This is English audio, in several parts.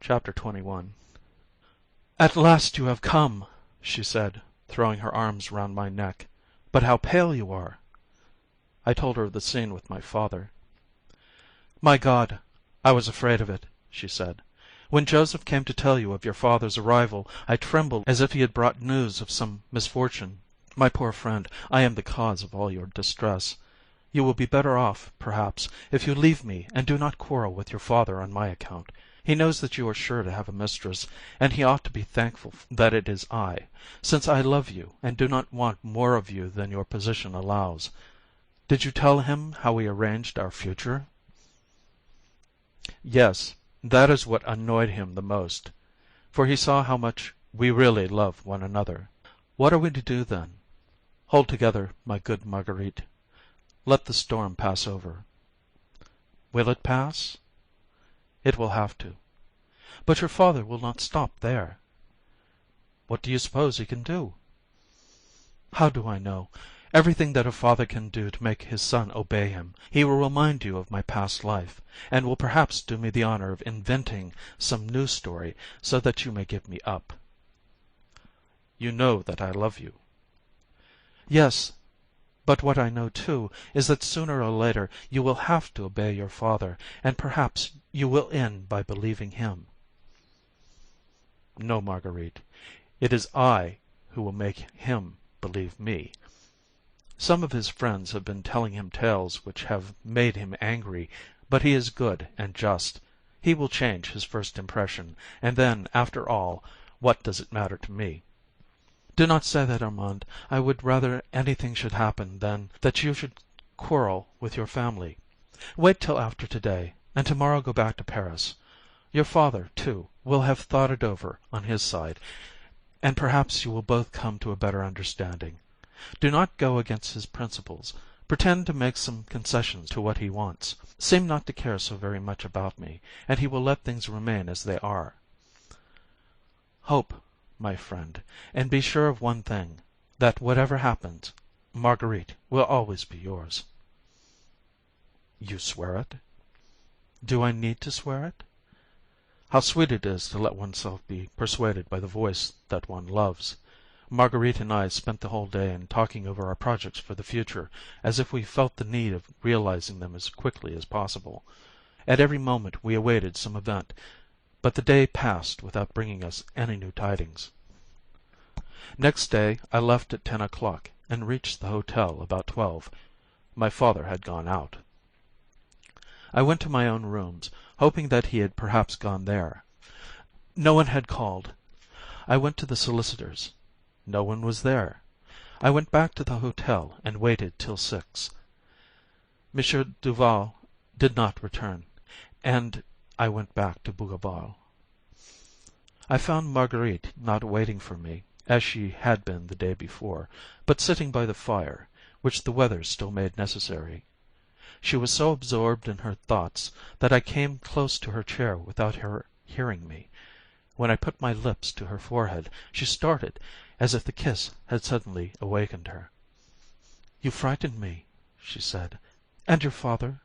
Chapter 21. "At last you have come," she said, throwing her arms round my neck. "But how pale you are!" I told her of the scene with my father. "My God, I was afraid of it," she said. "When Joseph came to tell you of your father's arrival, I trembled as if he had brought news of some misfortune. My poor friend, I am the cause of all your distress. You will be better off, perhaps, if you leave me and do not quarrel with your father on my account. He knows that you are sure to have a mistress, and he ought to be thankful that it is I, since I love you and do not want more of you than your position allows. Did you tell him how we arranged our future?" "Yes, that is what annoyed him the most, for he saw how much we really love one another." "What are we to do, then?" "Hold together, my good Marguerite. Let the storm pass over." "Will it pass?" "It will have to." "But your father will not stop there." "What do you suppose he can do?" "How do I know? Everything that a father can do to make his son obey him. He will remind you of my past life, and will perhaps do me the honor of inventing some new story so that you may give me up." "You know that I love you." "Yes, but what I know too is that sooner or later you will have to obey your father, and perhaps you will end by believing him." "No, Marguerite, it is I who will make him believe me. Some of his friends have been telling him tales which have made him angry, but he is good and just. He will change his first impression, and then, after all, what does it matter to me?" "Do not say that, Armand. I would rather anything should happen than that you should quarrel with your family. Wait till after today, and tomorrow go back to Paris. Your father, too, will have thought it over on his side, and perhaps you will both come to a better understanding. Do not go against his principles. Pretend to make some concessions to what he wants. Seem not to care so very much about me, and he will let things remain as they are. Hope, my friend, and be sure of one thing, that whatever happens, Marguerite will always be yours." "You swear it?" "Do I need to swear it?" How sweet it is to let oneself be persuaded by the voice that one loves. Marguerite and I spent the whole day in talking over our projects for the future, as if we felt the need of realizing them as quickly as possible. At every moment we awaited some event, but the day passed without bringing us any new tidings. Next day I left at 10 o'clock, and reached the hotel about 12. My father had gone out. I went to my own rooms, hoping that he had perhaps gone there. No one had called. I went to the solicitor's. No one was there. I went back to the hotel and waited till 6. Monsieur Duval did not return, and I went back to Bougival. I found Marguerite not waiting for me, as she had been the day before, but sitting by the fire, which the weather still made necessary. She was so absorbed in her thoughts that I came close to her chair without her hearing me. When I put my lips to her forehead, she started, as if the kiss had suddenly awakened her. "You frightened me," she said. "And your father?"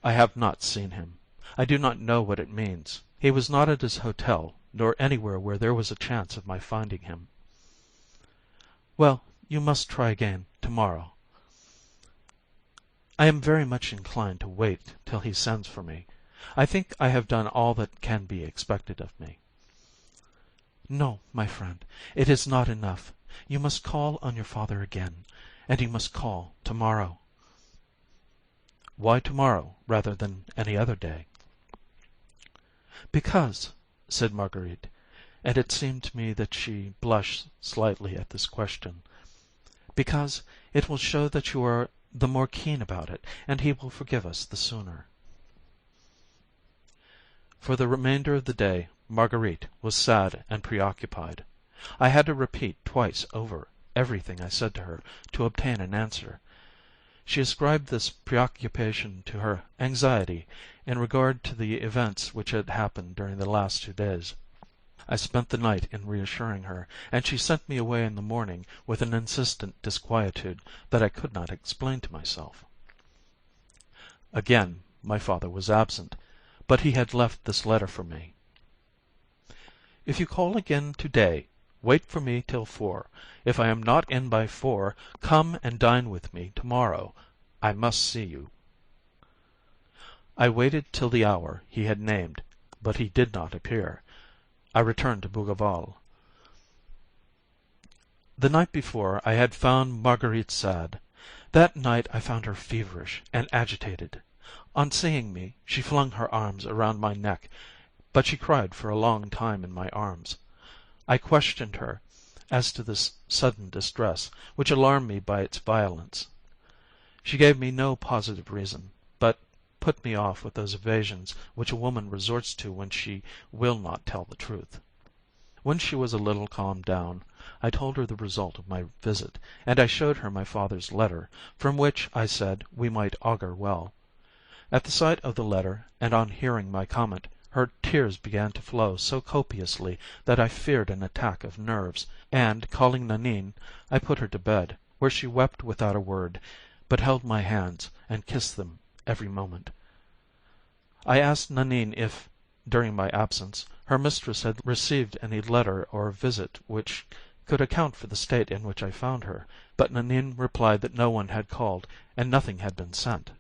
"I have not seen him. I do not know what it means. He was not at his hotel, nor anywhere where there was a chance of my finding him." "Well, you must try again tomorrow." "I am very much inclined to wait till he sends for me. I think I have done all that can be expected of me." "No, my friend, it is not enough. You must call on your father again, and you must call tomorrow." "Why tomorrow rather than any other day?" "Because," said Marguerite, and it seemed to me that she blushed slightly at this question, "because it will show that you are the more keen about it, and he will forgive us the sooner." For the remainder of the day Marguerite was sad and preoccupied. I had to repeat twice over everything I said to her to obtain an answer. She ascribed this preoccupation to her anxiety in regard to the events which had happened during the last 2 days. I spent the night in reassuring her, and she sent me away in the morning with an insistent disquietude that I could not explain to myself. Again my father was absent, but he had left this letter for me. If you call again to-day, wait for me till 4. If I am not in by 4, come and dine with me to-morrow. I must see you." I waited till the hour he had named, but he did not appear. I returned to Bougival. The night before I had found Marguerite sad. That night I found her feverish and agitated. On seeing me, she flung her arms around my neck, but she cried for a long time in my arms. I questioned her as to this sudden distress, which alarmed me by its violence. She gave me no positive reason, but put me off with those evasions which a woman resorts to when she will not tell the truth. When she was a little calmed down, I told her the result of my visit, and I showed her my father's letter, from which, I said, we might augur well. At the sight of the letter, and on hearing my comment, her tears began to flow so copiously that I feared an attack of nerves, and, calling Nanine, I put her to bed, where she wept without a word, but held my hands and kissed them every moment. I asked Nanine if, during my absence, her mistress had received any letter or visit which could account for the state in which I found her, but Nanine replied that no one had called and nothing had been sent.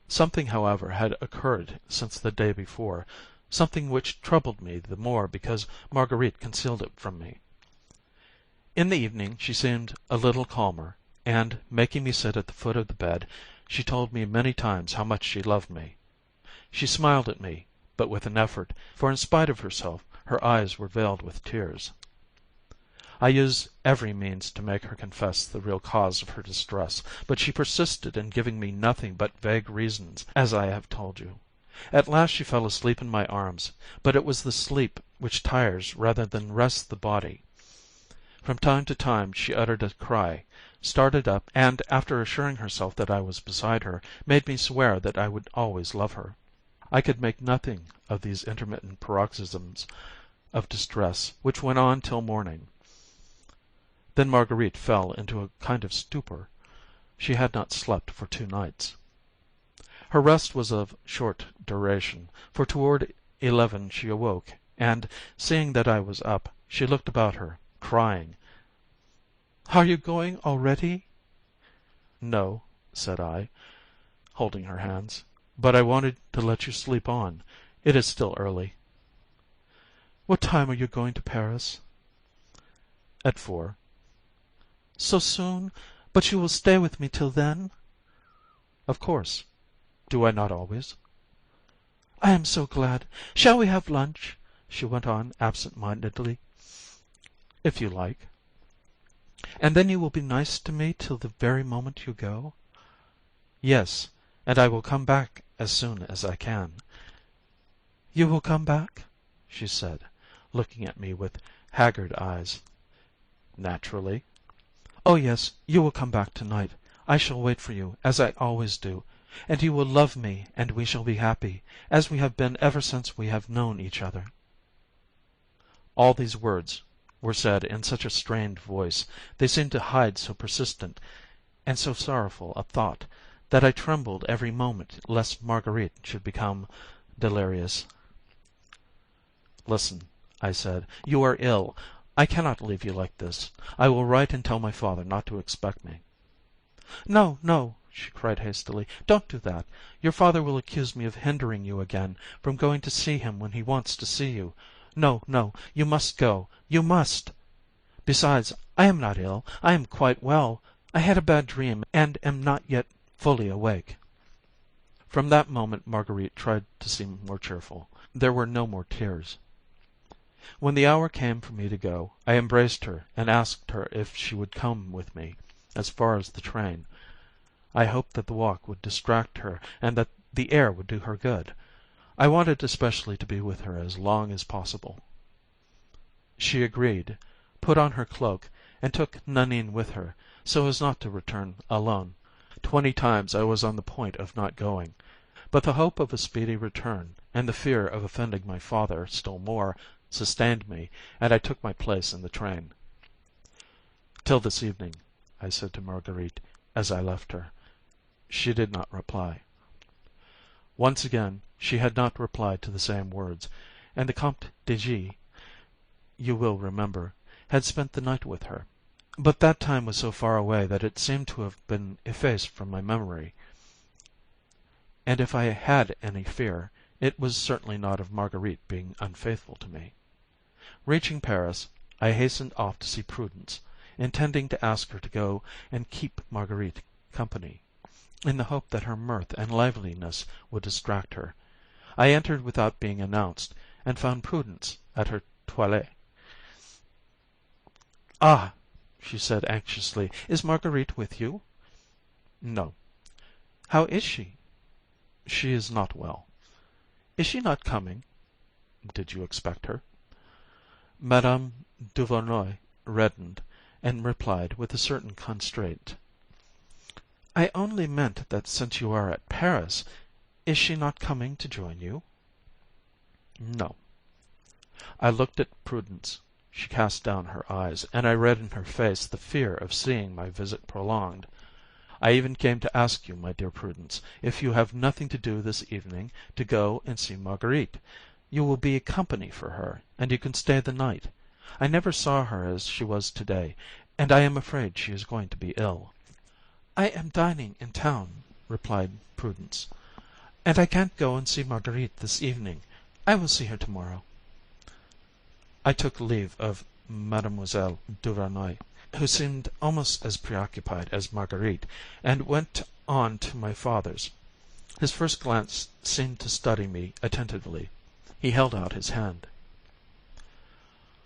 Something, however, had occurred since the day before, something which troubled me the more because Marguerite concealed it from me. In the evening she seemed a little calmer, and, making me sit at the foot of the bed, she told me many times how much she loved me. She smiled at me, but with an effort, for in spite of herself her eyes were veiled with tears. I used every means to make her confess the real cause of her distress, but she persisted in giving me nothing but vague reasons, as I have told you. At last she fell asleep in my arms, but it was the sleep which tires rather than rests the body. From time to time she uttered a cry, started up, and, after assuring herself that I was beside her, made me swear that I would always love her. I could make nothing of these intermittent paroxysms of distress, which went on till morning. Then Marguerite fell into a kind of stupor. She had not slept for 2 nights. Her rest was of short duration, for toward 11 she awoke, and, seeing that I was up, she looked about her, crying. "Are you going already?" "No," said I, holding her hands, "but I wanted to let you sleep on. It is still early." "What time are you going to Paris?" "At 4. "So soon? But you will stay with me till then?" "Of course. Do I not always?" "I am so glad. Shall we have lunch?" she went on absent-mindedly. "If you like." "And then you will be nice to me till the very moment you go?" "Yes, and I will come back as soon as I can." "You will come back?" she said, looking at me with haggard eyes. "Naturally." "Oh, yes, you will come back tonight. I shall wait for you, as I always do, and you will love me, and we shall be happy, as we have been ever since we have known each other." All these words were said in such a strained voice, they seemed to hide so persistent and so sorrowful a thought, that I trembled every moment lest Marguerite should become delirious. "Listen," I said, "you are ill. I cannot leave you like this. I will write and tell my father not to expect me." "No, no," she cried hastily, "don't do that. Your father will accuse me of hindering you again from going to see him when he wants to see you. No, no, you must go. You must. Besides, I am not ill. I am quite well. I had a bad dream, and am not yet fully awake." From that moment Marguerite tried to seem more cheerful. There were no more tears. When the hour came for me to go, I embraced her and asked her if she would come with me as far as the train. I hoped that the walk would distract her and that the air would do her good. I wanted especially to be with her as long as possible. She agreed, put on her cloak, and took Nanine with her, so as not to return alone. 20 times I was on the point of not going, but the hope of a speedy return, and the fear of offending my father still more, sustained me, and I took my place in the train. "Till this evening," I said to Marguerite, as I left her. She did not reply. Once again she had not replied to the same words, and the Comte de G. you will remember, had spent the night with her. But that time was so far away that it seemed to have been effaced from my memory, and if I had any fear, it was certainly not of Marguerite being unfaithful to me. Reaching Paris, I hastened off to see Prudence, intending to ask her to go and keep Marguerite company, in the hope that her mirth and liveliness would distract her. I entered without being announced, and found Prudence at her toilette. "Ah!" she said anxiously, "is Marguerite with you?" "No." "How is she?" "She is not well." "Is she not coming?" "Did you expect her?" Madame Duvernoy reddened, and replied with a certain constraint, "I only meant that since you are at Paris, is she not coming to join you?" "No." I looked at Prudence. She cast down her eyes, and I read in her face the fear of seeing my visit prolonged. "I even came to ask you, my dear Prudence, if you have nothing to do this evening, to go and see Marguerite. You will be company for her, and you can stay the night. I never saw her as she was to-day, and I am afraid she is going to be ill." "I am dining in town," replied Prudence, "and I can't go and see Marguerite this evening. I will see her tomorrow." I took leave of Mademoiselle Duvernoy, who seemed almost as preoccupied as Marguerite, and went on to my father's. His first glance seemed to study me attentively. He held out his hand.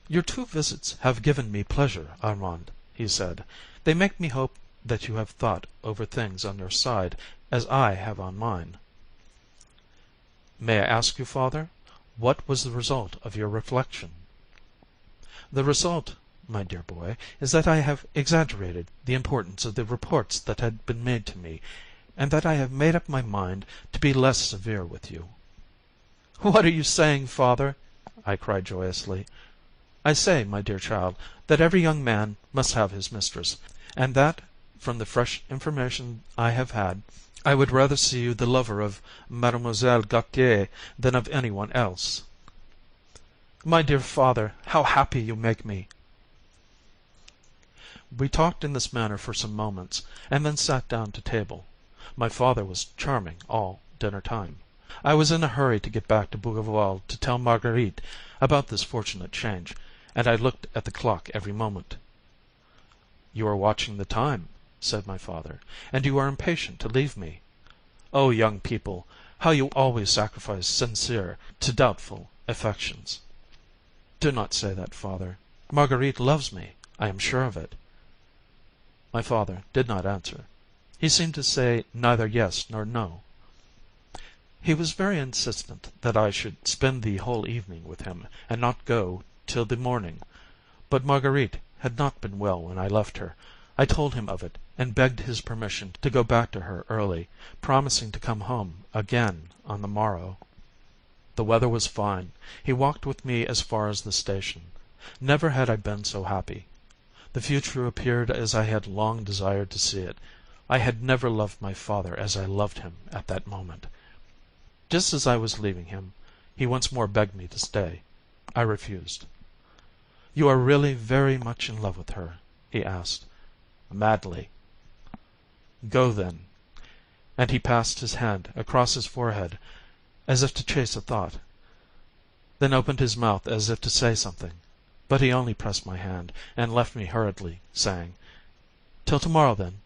"Your 2 visits have given me pleasure, Armand," he said. "They make me hope that you have thought over things on your side, as I have on mine." "May I ask you, father, what was the result of your reflection?" "The result, my dear boy, is that I have exaggerated the importance of the reports that had been made to me, and that I have made up my mind to be less severe with you." "What are you saying, father?" I cried joyously. "I say, my dear child, that every young man must have his mistress, and that, from the fresh information I have had, I would rather see you the lover of Mademoiselle Gautier than of any one else." "My dear father, how happy you make me!" We talked in this manner for some moments, and then sat down to table. My father was charming all dinner time. I was in a hurry to get back to Bougival to tell Marguerite about this fortunate change, and I looked at the clock every moment. "You are watching the time," said my father, "and you are impatient to leave me. Oh, young people, how you always sacrifice sincere to doubtful affections!" "Do not say that, father. Marguerite loves me. I am sure of it." My father did not answer. He seemed to say neither yes nor no. He was very insistent that I should spend the whole evening with him, and not go till the morning. But Marguerite had not been well when I left her. I told him of it, and begged his permission to go back to her early, promising to come home again on the morrow. The weather was fine. He walked with me as far as the station. Never had I been so happy. The future appeared as I had long desired to see it. I had never loved my father as I loved him at that moment. Just as I was leaving him, he once more begged me to stay. I refused. "You are really very much in love with her?" he asked. "Madly." "Go, then." And he passed his hand across his forehead, as if to chase a thought, then opened his mouth as if to say something, but he only pressed my hand, and left me hurriedly, saying, "Till tomorrow, then."